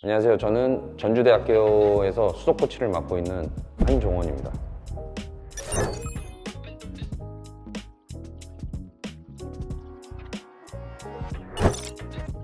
안녕하세요. 저는 전주대학교에서 수석 코치를 맡고 있는 한종원입니다.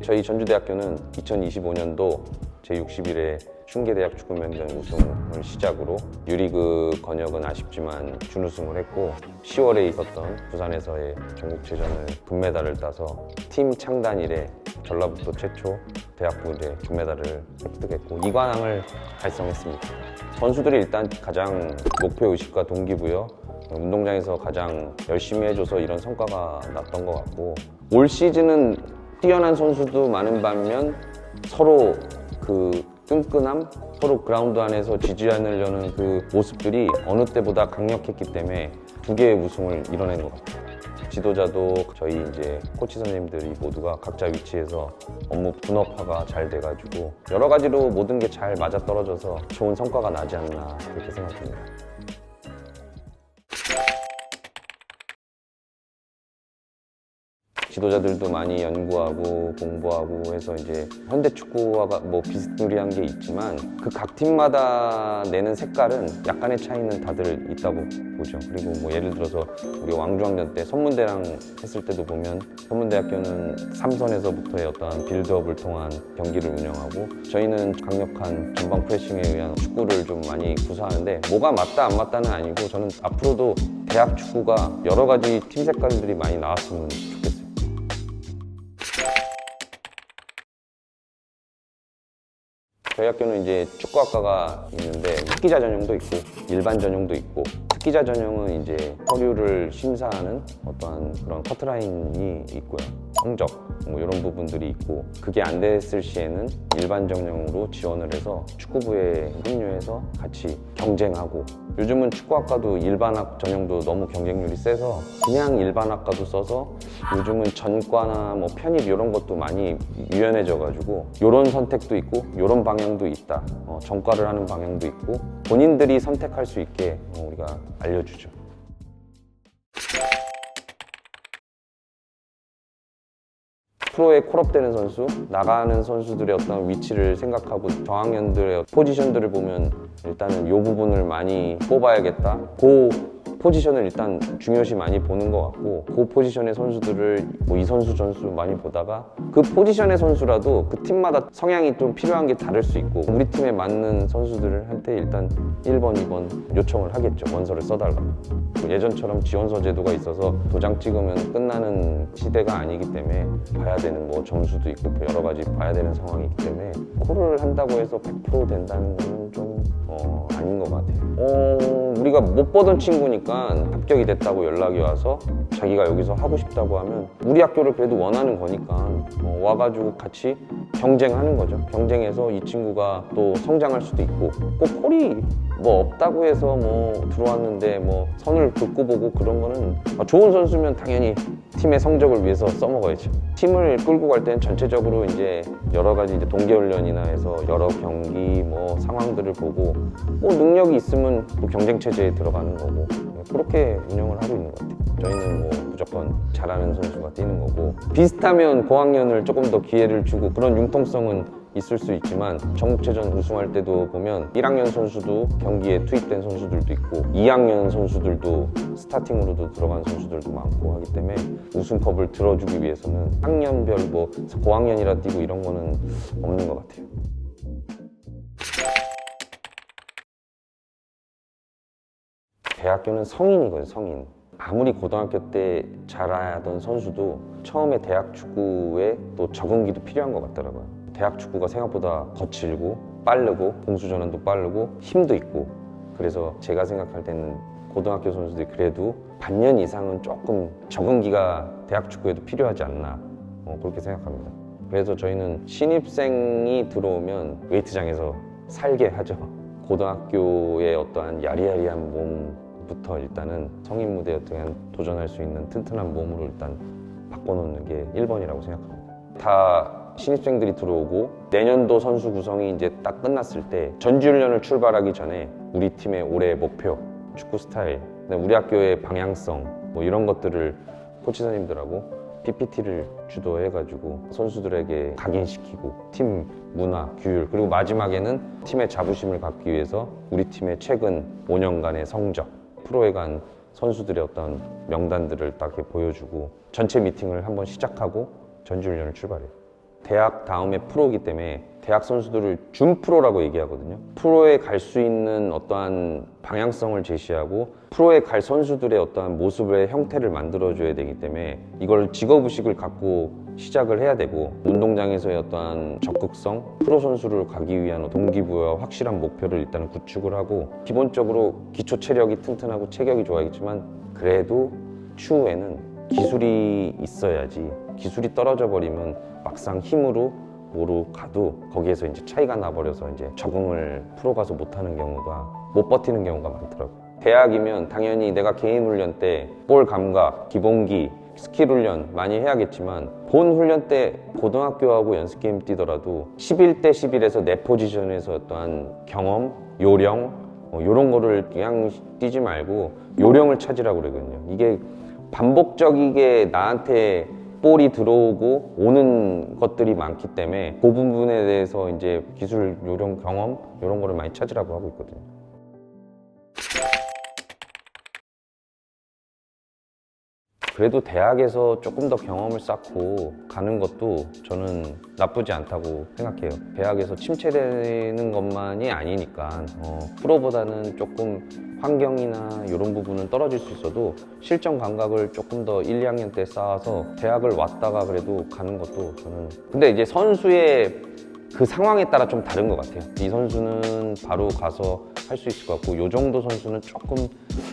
저희 전주대학교는 2025년도 제61회 춘계대학 축구면전 우승을 시작으로 유리그 건역은 아쉽지만 준우승을 했고 10월에 있었던 부산에서의 전국체전을 금메달을 따서 팀 창단 이래 전라북도 최초 대학부 이제 금메달을 획득했고 2관왕을 달성했습니다. 선수들이 일단 가장 목표의식과 동기부여, 운동장에서 가장 열심히 해줘서 이런 성과가 났던 것 같고, 올 시즌은 뛰어난 선수도 많은 반면 서로 그 끈끈함, 서로 그라운드 안에서 지지 않으려는 그 모습들이 어느 때보다 강력했기 때문에 두 개의 우승을 이뤄낸 것 같아요. 지도자도 저희 이제 코치 선생님들이 모두가 각자 위치에서 업무 분업화가 잘 돼가지고 여러 가지로 모든 게 잘 맞아떨어져서 좋은 성과가 나지 않나 그렇게 생각합니다. 지도자들도 많이 연구하고 공부하고 해서 이제 현대 축구와 뭐 비스무리한 게 있지만 그 각 팀마다 내는 색깔은 약간의 차이는 다들 있다고 보죠. 그리고 뭐 예를 들어서 우리 왕중왕전 때 선문대랑 했을 때도 보면 선문대학교는 3선에서부터의 어떠한 빌드업을 통한 경기를 운영하고 저희는 강력한 전방 프레싱에 의한 축구를 좀 많이 구사하는데 뭐가 맞다 안 맞다는 아니고 저는 앞으로도 대학 축구가 여러 가지 팀 색깔들이 많이 나왔으면 좋겠어요. 저희 학교는 이제 축구학과가 있는데 특기자 전형도 있고 일반 전형도 있고, 특기자 전형은 이제 서류를 심사하는 어떠한 그런 커트라인이 있고요. 성적 뭐 이런 부분들이 있고, 그게 안 됐을 시에는 일반 전형으로 지원을 해서 축구부에 합류해서 같이 경쟁하고, 요즘은 축구학과도 일반학 전형도 너무 경쟁률이 세서 그냥 일반학과도 써서 요즘은 전과나 뭐 편입 이런 것도 많이 유연해져 가지고 이런 선택도 있고 이런 방향도 있다, 전과를 하는 방향도 있고 본인들이 선택할 수 있게 우리가 알려주죠. 프로에 콜업되는 선수, 나가는 선수들의 어떤 위치를 생각하고 저학년들의 포지션들을 보면 일단은 이 부분을 많이 뽑아야겠다. 그 포지션을 일단 중요시 많이 보는 것 같고, 그 포지션의 선수들을 뭐 이 선수 전수 많이 보다가 그 포지션의 선수라도 그 팀마다 성향이 좀 필요한 게 다를 수 있고 우리 팀에 맞는 선수들한테 일단 1번, 2번 요청을 하겠죠. 원서를 써달라고. 예전처럼 지원서 제도가 있어서 도장 찍으면 끝나는 시대가 아니기 때문에 봐야 되는 뭐 점수도 있고 여러 가지 봐야 되는 상황이기 때문에 콜을 한다고 해서 100% 된다는 거는 좀 아닌 것 같아요. 우리가 못 보던 친구니까 합격이 됐다고 연락이 와서 자기가 여기서 하고 싶다고 하면 우리 학교를 그래도 원하는 거니까 와가지고 같이 경쟁하는 거죠. 경쟁해서 이 친구가 또 성장할 수도 있고, 꼭 콜이 뭐 없다고 해서 뭐 들어왔는데 뭐 선을 긋고 보고 그런 거는, 좋은 선수면 당연히 팀의 성적을 위해서 써먹어야죠. 팀을 끌고 갈 때는 전체적으로 이제 여러 가지 이제 동계훈련이나 해서 여러 경기 뭐 상황들을 보고 뭐 능력이 있으면 또 경쟁 체제에 들어가는 거고 그렇게 운영을 하고 있는 것 같아요. 저희는 뭐 무조건 잘하는 선수가 뛰는 거고, 비슷하면 고학년을 조금 더 기회를 주고 그런 융통성은 있을 수 있지만 전국체전 우승할 때도 보면 1학년 선수도 경기에 투입된 선수들도 있고 2학년 선수들도 스타팅으로도 들어간 선수들도 많고 하기 때문에 우승컵을 들어주기 위해서는 학년별 뭐 고학년이라 뛰고 이런 거는 없는 것 같아요. 대학교는 성인이거든요, 성인. 아무리 고등학교 때 잘하던 선수도 처음에 대학 축구에 또 적응기도 필요한 것 같더라고요. 대학 축구가 생각보다 거칠고 빠르고 공수 전환도 빠르고 힘도 있고, 그래서 제가 생각할 때는 고등학교 선수들이 그래도 반년 이상은 조금 적응기가 대학 축구에도 필요하지 않나 그렇게 생각합니다. 그래서 저희는 신입생이 들어오면 웨이트장에서 살게 하죠. 고등학교의 어떠한 야리야리한 몸부터 일단은 성인 무대에 도전할 수 있는 튼튼한 몸으로 일단 바꿔놓는 게 1번이라고 생각합니다. 다 신입생들이 들어오고 내년도 선수 구성이 이제 딱 끝났을 때 전지훈련을 출발하기 전에 우리 팀의 올해의 목표, 축구 스타일, 우리 학교의 방향성 뭐 이런 것들을 코치 선생님들하고 PPT를 주도해가지고 선수들에게 각인시키고 팀 문화, 규율, 그리고 마지막에는 팀의 자부심을 갖기 위해서 우리 팀의 최근 5년간의 성적, 프로에 간 선수들의 어떤 명단들을 딱 이렇게 보여주고 전체 미팅을 한번 시작하고 전지훈련을 출발해요. 대학 다음에 프로이기 때문에 대학 선수들을 준프로라고 얘기하거든요. 프로에 갈 수 있는 어떠한 방향성을 제시하고 프로에 갈 선수들의 어떠한 모습의 형태를 만들어줘야 되기 때문에 이걸 직업의식을 갖고 시작을 해야 되고 운동장에서의 어떠한 적극성, 프로 선수를 가기 위한 동기부여와 확실한 목표를 일단 구축을 하고 기본적으로 기초 체력이 튼튼하고 체격이 좋아야겠지만 그래도 추후에는 기술이 있어야지 기술이 떨어져 버리면 막상 힘으로 뭐로 가도 거기에서 이제 차이가 나버려서 이제 적응을 프로 가서 못하는 경우가 못 버티는 경우가 많더라고요. 대학이면 당연히 내가 개인 훈련 때 볼 감각, 기본기, 스킬 훈련 많이 해야겠지만 본 훈련 때 고등학교하고 연습 게임 뛰더라도 11대 11에서 내 포지션에서 어떠한 경험, 요령 이런 거를 그냥 뛰지 말고 요령을 찾으라고 그러거든요. 이게 반복적이게 나한테 볼이 들어오고 오는 것들이 많기 때문에 그 부분에 대해서 이제 기술, 요령, 경험 이런 거를 많이 찾으라고 하고 있거든요. 그래도 대학에서 조금 더 경험을 쌓고 가는 것도 저는 나쁘지 않다고 생각해요. 대학에서 침체되는 것만이 아니니까 프로보다는 조금 환경이나 이런 부분은 떨어질 수 있어도 실전 감각을 조금 더 1, 2학년 때 쌓아서 대학을 왔다가 그래도 가는 것도 저는 근데 이제 선수의 그 상황에 따라 좀 다른 것 같아요. 이 선수는 바로 가서 할 수 있을 것 같고 이 정도 선수는 조금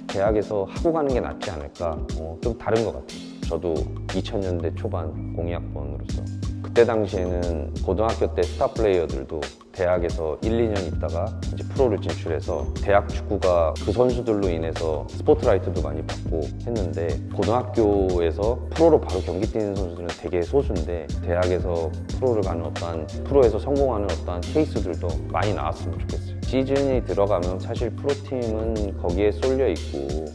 대학에서 하고 가는 게 낫지 않을까 좀 다른 것 같아요. 저도 2000년대 초반 02학번으로서 그때 당시에는 고등학교 때 스타 플레이어들도 대학에서 1, 2년 있다가 이제 프로를 진출해서 대학 축구가 그 선수들로 인해서 스포트라이트도 많이 받고 했는데 고등학교에서 프로로 바로 경기 뛰는 선수들은 되게 소수인데 대학에서 프로를 가는 어떠한 프로에서 성공하는 어떠한 케이스들도 많이 나왔으면 좋겠어요. 시즌이 들어가면 사실 프로팀은 거기에 쏠려 있고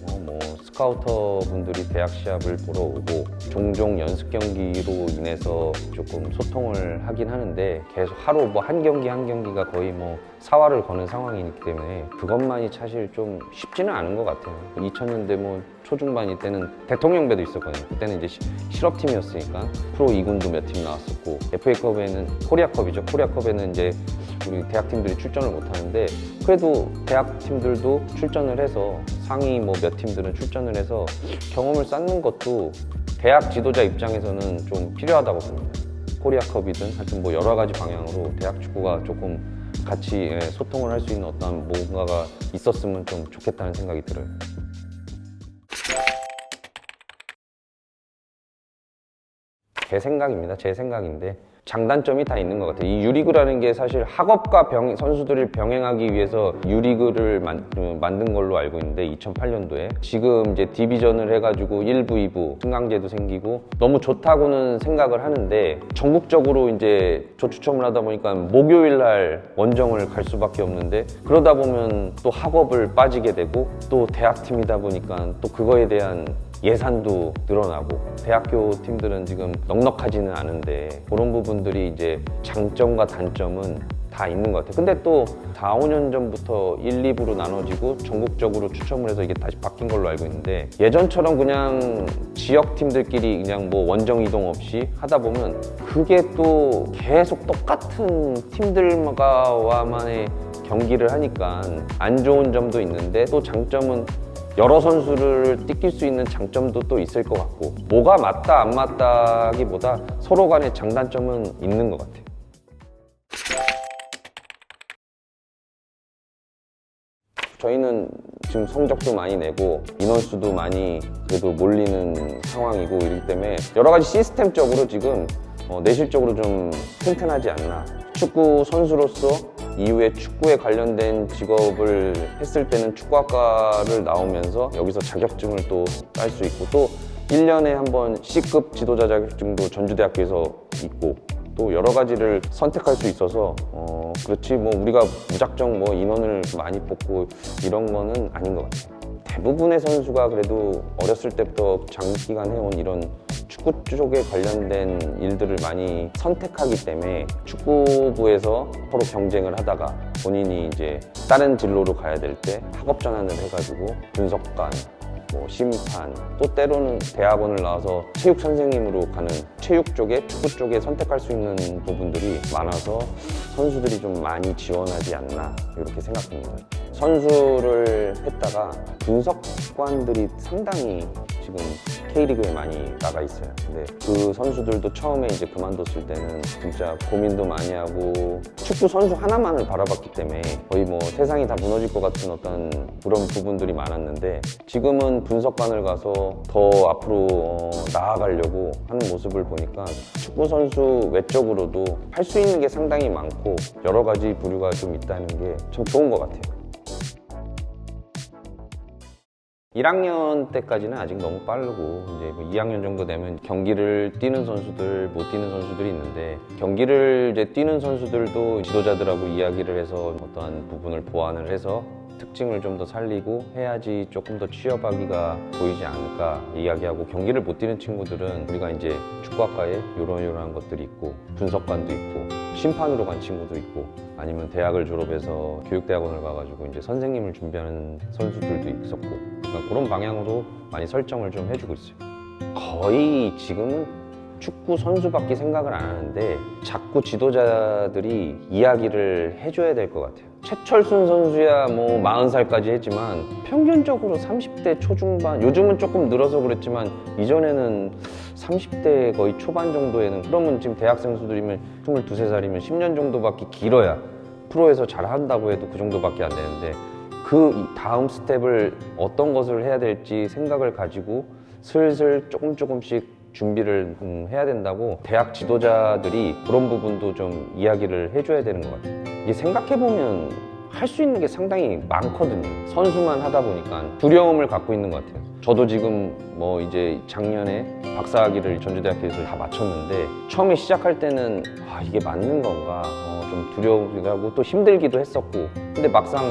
스카우터 분들이 대학 시합을 보러 오고 종종 연습 경기로 인해서 조금 소통을 하긴 하는데 계속 하루 한 경기 한 경기가 거의 사활을 거는 상황이기 때문에 그것만이 사실 좀 쉽지는 않은 것 같아요. 2000년대 초중반 이때는 대통령배도 있었거든요. 그때는 이제 실업팀이었으니까 프로 2군도 몇 팀 나왔었고 FA컵에는 코리아컵이죠. 코리아컵에는 이제 우리 대학팀들이 출전을 못하는데 그래도 대학팀들도 출전을 해서 상위 몇 팀들은 출전을 해서 경험을 쌓는 것도 대학 지도자 입장에서는 좀 필요하다고 봅니다. 코리아컵이든 하여튼 여러 가지 방향으로 대학 축구가 조금 같이 소통을 할 수 있는 어떤 뭔가가 있었으면 좀 좋겠다는 생각이 들어요. 제 생각입니다. 제 생각인데 장단점이 다 있는 것 같아요. 이 유리그라는 게 사실 학업과 선수들을 병행하기 위해서 유리그를 만든 걸로 알고 있는데 2008년도에 지금 이제 디비전을 해가지고 1부, 2부 승강제도 생기고 너무 좋다고는 생각을 하는데 전국적으로 이제 조추첨을 하다 보니까 목요일 날 원정을 갈 수밖에 없는데 그러다 보면 또 학업을 빠지게 되고 또 대학팀이다 보니까 또 그거에 대한 예산도 늘어나고 대학교 팀들은 지금 넉넉하지는 않은데 그런 부분들이 이제 장점과 단점은 다 있는 것 같아요. 근데 또 4, 5년 전부터 1, 2부로 나눠지고 전국적으로 추첨을 해서 이게 다시 바뀐 걸로 알고 있는데 예전처럼 그냥 지역 팀들끼리 그냥 원정 이동 없이 하다 보면 그게 또 계속 똑같은 팀들과만의 경기를 하니까 안 좋은 점도 있는데 또 장점은 여러 선수를 띠낄 수 있는 장점도 또 있을 것 같고 뭐가 맞다 안 맞다기보다 서로 간의 장단점은 있는 것 같아요. 저희는 지금 성적도 많이 내고 인원수도 많이 그래도 몰리는 상황이고 이렇기 때문에 여러 가지 시스템적으로 지금 내실적으로 좀 튼튼하지 않나. 축구 선수로서 이후에 축구에 관련된 직업을 했을 때는 축구학과를 나오면서 여기서 자격증을 또 딸 수 있고 또 1년에 한 번 C급 지도자 자격증도 전주대학교에서 있고 또 여러 가지를 선택할 수 있어서 그렇지 우리가 무작정 인원을 많이 뽑고 이런 거는 아닌 것 같아요. 대부분의 선수가 그래도 어렸을 때부터 장기간 해온 이런 축구 쪽에 관련된 일들을 많이 선택하기 때문에 축구부에서 서로 경쟁을 하다가 본인이 이제 다른 진로로 가야 될 때 학업 전환을 해가지고 분석관, 뭐 심판, 또 때로는 대학원을 나와서 체육 선생님으로 가는 체육 쪽에, 축구 쪽에 선택할 수 있는 부분들이 많아서 선수들이 좀 많이 지원하지 않나 이렇게 생각합니다. 선수를 했다가 분석관들이 상당히 지금 K리그에 많이 나가 있어요. 근데 그 선수들도 처음에 이제 그만뒀을 때는 진짜 고민도 많이 하고 축구 선수 하나만을 바라봤기 때문에 거의 뭐 세상이 다 무너질 것 같은 어떤 그런 부분들이 많았는데 지금은 분석관을 가서 더 앞으로 나아가려고 하는 모습을 보니까 축구 선수 외적으로도 할 수 있는 게 상당히 많고 여러 가지 부류가 좀 있다는 게 참 좋은 것 같아요. 1학년 때까지는 아직 너무 빠르고 이제 뭐 2학년 정도 되면 경기를 뛰는 선수들, 못 뛰는 선수들이 있는데 경기를 이제 뛰는 선수들도 지도자들하고 이야기를 해서 어떠한 부분을 보완을 해서 특징을 좀 더 살리고 해야지 조금 더 취업하기가 보이지 않을까 이야기하고 경기를 못 뛰는 친구들은 우리가 이제 축구학과에 요런 것들이 있고 분석관도 있고 심판으로 간 친구도 있고 아니면 대학을 졸업해서 교육대학원을 가가지고 이제 선생님을 준비하는 선수들도 있었고 그러니까 그런 방향으로 많이 설정을 좀 해주고 있어요. 거의 지금은 축구 선수밖에 생각을 안 하는데 자꾸 지도자들이 이야기를 해줘야 될 것 같아요. 최철순 선수야 뭐 40살까지 했지만 평균적으로 30대 초중반, 요즘은 조금 늘어서 그랬지만 이전에는 30대 거의 초반 정도에는 그러면 지금 대학생 선수들이면 22, 3살이면 10년 정도밖에 길어야 프로에서 잘한다고 해도 그 정도밖에 안 되는데 그 다음 스텝을 어떤 것을 해야 될지 생각을 가지고 슬슬 조금씩 준비를 해야 된다고 대학 지도자들이 그런 부분도 좀 이야기를 해줘야 되는 것 같아요. 이게 생각해보면 할 수 있는 게 상당히 많거든요. 선수만 하다 보니까 두려움을 갖고 있는 것 같아요. 저도 지금 뭐 이제 작년에 박사학위를 전주대학교에서 다 마쳤는데 처음에 시작할 때는 이게 맞는 건가 좀 두려우기도 하고 또 힘들기도 했었고 근데 막상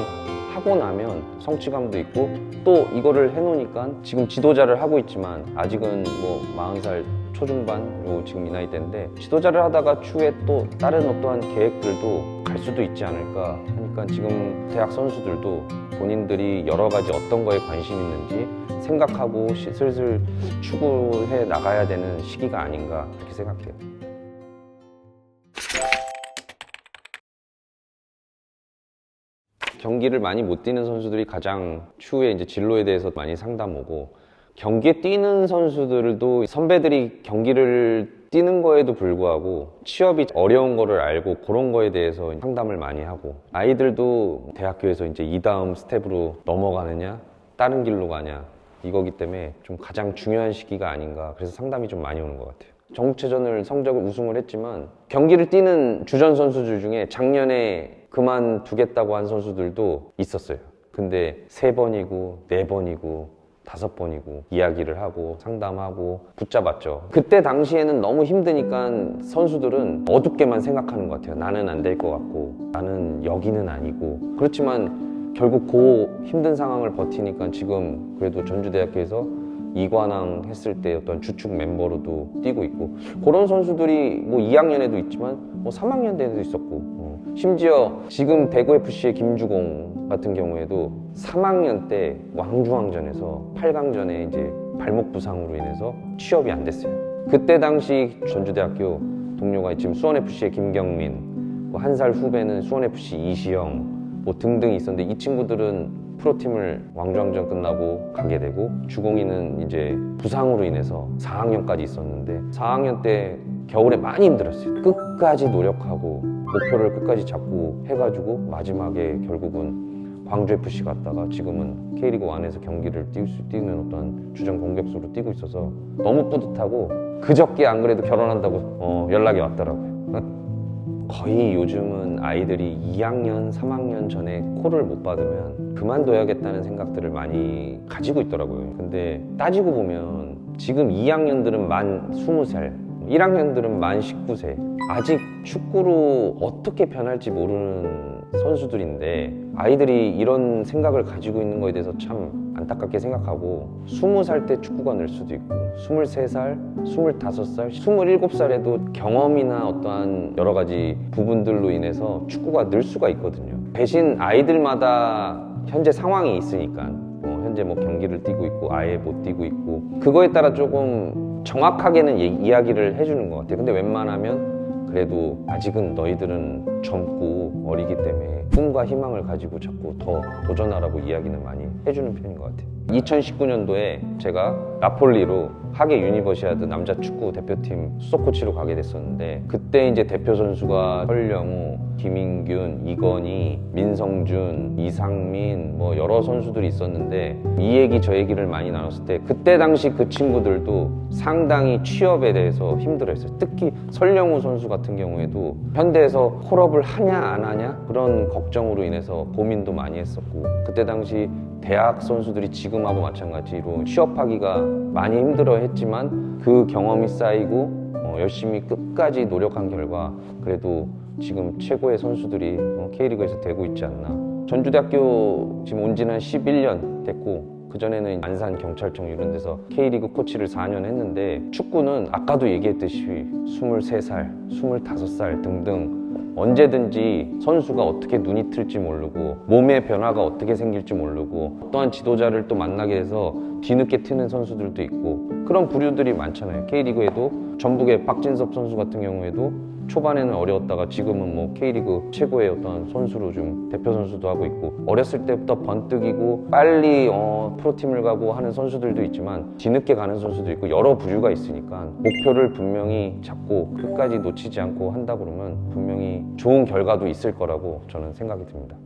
하고 나면 성취감도 있고 또 이거를 해놓으니까 지금 지도자를 하고 있지만 아직은 뭐 40살 초중반 요 지금 이 나이대인데 지도자를 하다가 추후에 또 다른 어떠한 계획들도 갈 수도 있지 않을까 하니까 지금 대학 선수들도 본인들이 여러 가지 어떤 거에 관심 있는지 생각하고 슬슬 추구해 나가야 되는 시기가 아닌가 그렇게 생각해요. 경기를 많이 못 뛰는 선수들이 가장 추후에 이제 진로에 대해서 많이 상담 오고 경기에 뛰는 선수들도 선배들이 경기를 뛰는 거에도 불구하고 취업이 어려운 거를 알고 그런 거에 대해서 상담을 많이 하고 아이들도 대학교에서 이제 이 다음 스텝으로 넘어가느냐 다른 길로 가냐 이거기 때문에 좀 가장 중요한 시기가 아닌가 그래서 상담이 좀 많이 오는 것 같아요. 전국체전을 성적을 우승을 했지만 경기를 뛰는 주전 선수들 중에 작년에 그만두겠다고 한 선수들도 있었어요. 근데 3번이고 4번이고 5번이고 이야기를 하고 상담하고 붙잡았죠. 그때 당시에는 너무 힘드니까 선수들은 어둡게만 생각하는 것 같아요. 나는 안 될 것 같고 나는 여기는 아니고 그렇지만 결국 그 힘든 상황을 버티니까 지금 그래도 전주대학교에서 이관왕 했을 때 어떤 주축 멤버로도 뛰고 있고 그런 선수들이 뭐 2학년에도 있지만 뭐 3학년 때도 있었고 심지어 지금 대구FC의 김주공 같은 경우에도 3학년 때 왕중왕전에서 8강전에 이제 발목 부상으로 인해서 취업이 안 됐어요. 그때 당시 전주대학교 동료가 지금 수원FC의 김경민, 뭐 1살 후배는 수원FC 이시영 뭐 등등 있었는데 이 친구들은 프로팀을 왕중왕전 끝나고 가게 되고 주공이는 이제 부상으로 인해서 4학년까지 있었는데 4학년 때 겨울에 많이 힘들었어요. 끝까지 노력하고 목표를 끝까지 잡고 해가지고 마지막에 결국은 광주FC 갔다가 지금은 K리그 1에서 경기를 뛰는 어떤 주전 공격수로 뛰고 있어서 너무 뿌듯하고 그저께 안 그래도 결혼한다고 연락이 왔더라고요. 거의 요즘은 아이들이 2학년, 3학년 전에 콜을 못 받으면 그만둬야겠다는 생각들을 많이 가지고 있더라고요. 근데 따지고 보면 지금 2학년들은 만 20살 1학년들은 만 19세. 아직 축구로 어떻게 변할지 모르는 선수들인데 아이들이 이런 생각을 가지고 있는 거에 대해서 참 안타깝게 생각하고 20살 때 축구가 늘 수도 있고 23살, 25살, 27살에도 경험이나 어떠한 여러 가지 부분들로 인해서 축구가 늘 수가 있거든요. 대신 아이들마다 현재 상황이 있으니까 현재 뭐 경기를 뛰고 있고 아예 못 뛰고 있고 그거에 따라 조금 정확하게는 이야기를 해주는 것 같아요. 근데 웬만하면 그래도 아직은 너희들은 젊고 어리기 때문에 꿈과 희망을 가지고 자꾸 더 도전하라고 이야기는 많이 해주는 편인 것 같아요. 2019년도에 제가 나폴리로 하계 유니버시아드 남자 축구 대표팀 수석 코치로 가게 됐었는데 그때 이제 대표 선수가 설영우, 김인균, 이건희, 민성준, 이상민 뭐 여러 선수들이 있었는데 이 얘기 저 얘기를 많이 나눴을 때 그때 당시 그 친구들도 상당히 취업에 대해서 힘들어했어요. 특히 설영우 선수 같은 경우에도 현대에서 콜업을 하냐 안 하냐 그런 걱정으로 인해서 고민도 많이 했었고 그때 당시 대학 선수들이 지금하고 마찬가지로 취업하기가 많이 힘들어 했지만 그 경험이 쌓이고 열심히 끝까지 노력한 결과 그래도 지금 최고의 선수들이 K리그에서 되고 있지 않나. 전주대학교 지금 온 지는 11년 됐고 그전에는 안산경찰청 이런 데서 K리그 코치를 4년 했는데 축구는 아까도 얘기했듯이 23살, 25살 등등 언제든지 선수가 어떻게 눈이 틀지 모르고 몸의 변화가 어떻게 생길지 모르고 어떠한 지도자를 또 만나게 돼서 뒤늦게 트는 선수들도 있고 그런 부류들이 많잖아요. K리그에도 전북의 박진섭 선수 같은 경우에도 초반에는 어려웠다가 지금은 뭐 K리그 최고의 어떤 선수로 좀 대표 선수도 하고 있고 어렸을 때부터 번뜩이고 빨리 프로팀을 가고 하는 선수들도 있지만 뒤늦게 가는 선수도 있고 여러 부류가 있으니까 목표를 분명히 잡고 끝까지 놓치지 않고 한다 그러면 분명히 좋은 결과도 있을 거라고 저는 생각이 듭니다.